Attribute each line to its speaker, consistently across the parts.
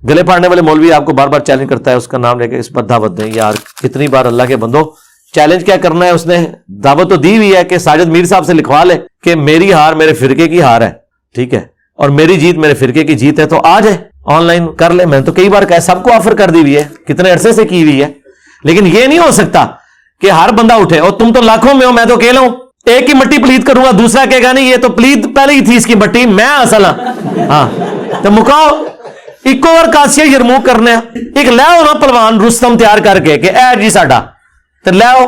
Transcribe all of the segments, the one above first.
Speaker 1: گلے پھاڑنے والے مولوی آپ کو بار بار چیلنج کرتا ہے، اس کا نام لے کے اس پر دعوت دیں. یار کتنی بار اللہ کے بندو چیلنج کیا کرنا ہے، اس نے دعوت تو دی ہوئی ہے کہ ساجد میر صاحب سے لکھوا لے کہ میری ہار میرے فرقے کی ہار ہے، ٹھیک ہے، اور میری جیت میرے فرقے کی جیت ہے، تو آ جائے آن لائن کر لے. میں نے تو کئی بار کہا، سب کو آفر کر دی ہوئی ہے، کتنے عرصے سے کی ہوئی ہے. لیکن یہ نہیں ہو سکتا کہ ہر بندہ اٹھے، اور تم تو لاکھوں میں ہو، میں تو اکیلا ہوں، ایک کی مٹی پلید کروں گا، دوسرا کہے گا نہیں یہ تو پلید پہلے ہی تھی اس کی مٹی، میں اصل ہاں. تو مکاؤ ایک اور کاسیا یرمو کرنے، ایک لے آؤ نا پلوان رستم تیار کر کے کہ اے جی ساڈا، تو لے آؤ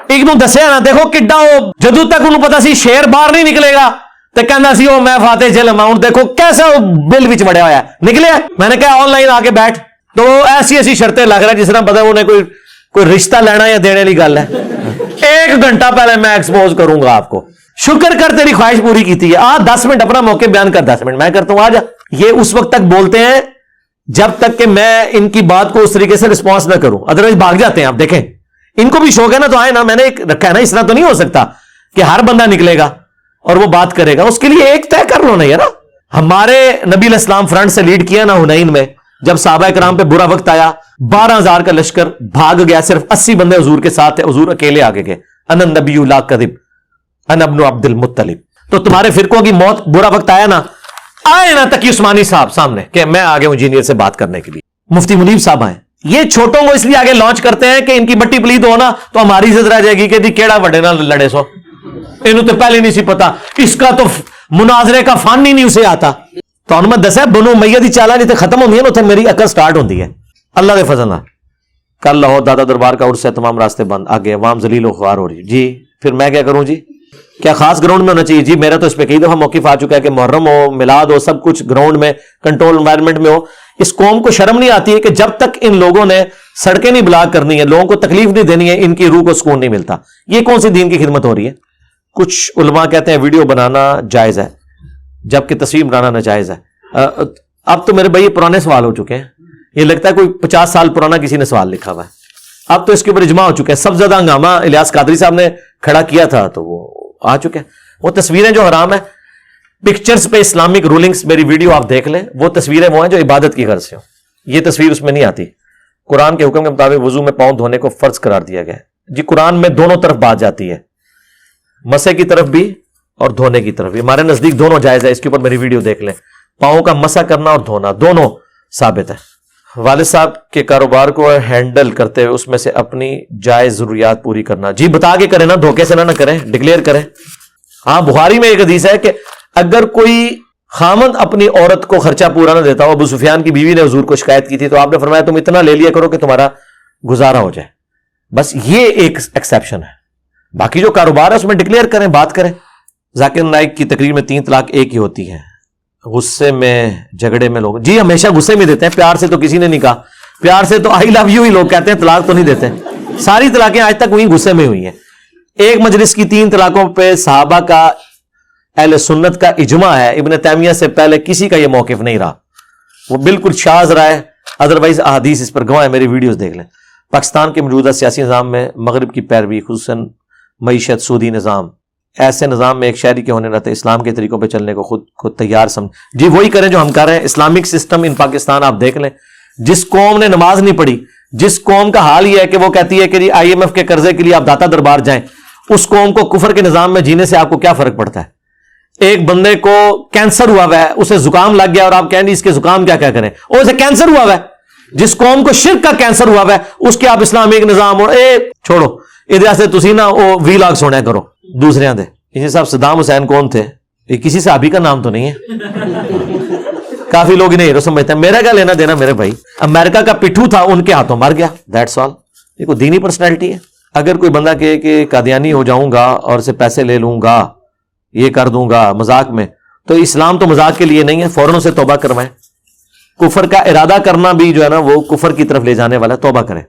Speaker 1: ایک نو دسیا نا، دیکھو کڈا وہ جدو تک انہوں پتا سی شیر باہر نہیں نکلے گا تو کہنا سی وہ میں فاتح جل اماؤنٹ، دیکھو کیسا وہ بل وچ بڑھیا ہوا ہے، نکلے. میں نے کہا آن لائن آ کے بیٹھ، تو ایسی ایسی شرطیں لگ رہا ہے جس طرح پتا انہیں کوئی رشتہ لینا یا دینے والی گل ہے. 1 گھنٹہ پہلے میں ایکسپوز کروں گا آپ کو. شکر کر تیری خواہش پوری کی تھی. 10 منٹ اپنا موقع بیان کر، 10 منٹ میں کرتا ہوں، آ جا. یہ اس وقت تک بولتے ہیں جب تک کہ میں ان کی بات کو اس طریقے سے رسپانس نہ کروں، ادروائز بھاگ جاتے ہیں. آپ دیکھیں ان کو بھی شوق ہے نا، تو آئے نا. میں نے ایک رکھا ہے نا، اس طرح تو نہیں ہو سکتا کہ ہر بندہ نکلے گا اور وہ بات کرے گا. اس کے لیے ایک طے کر لو نا یار. ہمارے نبی علیہ السلام فرنٹ سے لیڈ کیا نا حنین میں، جب صحابہ کرام پہ برا وقت آیا، 12,000 کا لشکر بھاگ گیا، صرف 80 بندے حضور کے ساتھ تھے، حضور اکیلے آگے گئے. انا النبی لا کذب انا ابن عبد المطلب. تو تمہارے فرقوں کی موت برا وقت آیا نا، آئے نا تقی عثمانی صاحب سامنے کہ میں آگے ہوں انجینئر سے بات کرنے کے لیے. مفتی منیب صاحب آئے. یہ چھوٹوں کو اس لیے آگے لانچ کرتے ہیں کہ ان کی مٹی پلید ہونا تو ہماری عزت رہ جائے گی کہ جی کیڑا وڈے نہ لڑے سو، انہوں تو پہلے نہیں سی پتا، اس کا تو مناظرے کا فن ہی نہیں اسے آتا. تو میں دسا بنو امیہ دی چالاں جتے ختم ہوندی ہیں نا، میری عقل سٹارٹ ہوندی ہے اللہ کے فضل نال. کل لاہور دادا دربار کا عرس ہے، تمام راستے بند، آگے عوام ذلیل و خوار ہو رہی جی. پھر میں کیا کروں جی؟ کیا خاص گراؤنڈ میں ہونا چاہیے جی؟ میرا تو اس پہ کئی دفعہ موقف آ چکا ہے کہ محرم ہو، میلاد ہو، سب کچھ گراؤنڈ میں کنٹرول انوائرمنٹ میں ہو. اس قوم کو شرم نہیں آتی ہے کہ جب تک ان لوگوں نے سڑکیں نہیں بلاک کرنی ہے، لوگوں کو تکلیف نہیں دینی ہے، ان کی روح کو سکون نہیں ملتا. یہ کون سی دین کی خدمت ہو رہی ہے؟ کچھ علماء کہتے ہیں ویڈیو بنانا جائز ہے جبکہ تصویر بنانا ناجائز ہے. اب تو میرے بھائی پرانے سوال ہو چکے ہیں، یہ لگتا ہے کوئی 50 سال پرانا کسی نے سوال لکھا ہوا ہے. اب تو اس کے اوپر اجماع ہو چکا ہے. سب زیادہ ہنگامہ الیاس قادری صاحب نے کھڑا کیا تھا تو وہ آ چکے ہیں. وہ تصویریں جو حرام ہے، پکچرز پہ اسلامک رولنگز، میری ویڈیو آپ دیکھ لیں، وہ تصویریں وہ ہیں جو عبادت کی غرض سے ہوں. یہ تصویر اس میں نہیں آتی. قرآن کے حکم کے مطابق وضو میں پاؤں دھونے کو فرض قرار دیا گیا ہے جی. قرآن میں دونوں طرف بات جاتی ہے، مسح کی طرف بھی اور دھونے کی طرف بھی. ہمارے نزدیک دونوں جائز ہے. اس کے اوپر میری ویڈیو دیکھ لیں. پاؤں کا مسح کرنا اور دھونا دونوں ثابت ہے. والد صاحب کے کاروبار کو ہینڈل کرتے ہوئے اس میں سے اپنی جائز ضروریات پوری کرنا جی. بتا کے کریں نا، دھوکے سے نہ کریں، ڈکلیئر کریں. ہاں بخاری میں ایک حدیث ہے کہ اگر کوئی خامند اپنی عورت کو خرچہ پورا نہ دیتا ہو، ابو سفیان کی بیوی نے حضور کو شکایت کی تھی تو آپ نے فرمایا تم اتنا لے لیا کرو کہ تمہارا گزارا ہو جائے. بس یہ ایک ایکسیپشن ہے. باقی جو کاروبار ہے اس میں ڈکلیئر کریں، بات کریں. ذاکر نائک کی تقریر میں 3 طلاق ایک ہی ہوتی ہے. غصے میں جھگڑے میں لوگ جی ہمیشہ غصے میں دیتے ہیں، پیار سے تو کسی نے نہیں کہا. پیار سے تو آئی لو یو ہی لوگ کہتے ہیں، طلاق تو نہیں دیتے. ساری طلاقیں آج تک ہوئی غصے میں ہوئی ہیں. ایک مجلس کی 3 طلاقوں پہ صحابہ کا اہل سنت کا اجماع ہے. ابن تیمیہ سے پہلے کسی کا یہ موقف نہیں رہا. وہ بالکل شاذ رائے، ادروائز احادیث اس پر گواہ ہے. میری ویڈیوز دیکھ لیں. پاکستان کے موجودہ سیاسی نظام میں مغرب کی پیروی، خصوصاً معیشت، سودی نظام، ایسے نظام میں ایک شہری کے ہونے رہتے اسلام کے طریقوں پہ چلنے کو خود کو تیار سمجھ جی. وہی کریں جو ہم کر رہے ہیں. اسلامک سسٹم ان پاکستان آپ دیکھ لیں. جس قوم نے نماز نہیں پڑھی، جس قوم کا حال یہ ہے کہ وہ کہتی ہے کہ جی IMF کے قرضے کے لیے آپ داتا دربار جائیں، اس قوم کو کفر کے نظام میں جینے سے آپ کو کیا فرق پڑتا ہے؟ ایک بندے کو کینسر ہوا ہوا ہے، اسے زکام لگ گیا اور آپ کہیں گے اس کے زکام کیا کریں، اور اسے کینسر ہوا ہوا ہے. جس قوم کو شرک کا کینسر ہوا ہوا ہے اس کے آپ اسلامک نظام اور چھوڑو ادھر سے تسی نا وہ ویلاگ سونا کرو دوسرے دے. اسی صاحب صدام حسین کون تھے؟ یہ کسی صحابی کا نام تو نہیں ہے. کافی لوگ انہیں ہیرو سمجھتے ہیں. میرا کیا لینا دینا میرے بھائی؟ امریکہ کا پٹھو تھا، ان کے ہاتھوں مر گیا، دیٹس آل. یہ کوئی دینی پرسنالٹی ہے؟ اگر کوئی بندہ کہے کہ قادیانی ہو جاؤں گا اور سے پیسے لے لوں گا، یہ کر دوں گا مذاق میں، تو اسلام تو مذاق کے لیے نہیں ہے. فوراً سے توبہ کروائیں. کفر کا ارادہ کرنا بھی جو ہے نا وہ کفر کی طرف لے جانے والا ہے. توبہ کریں.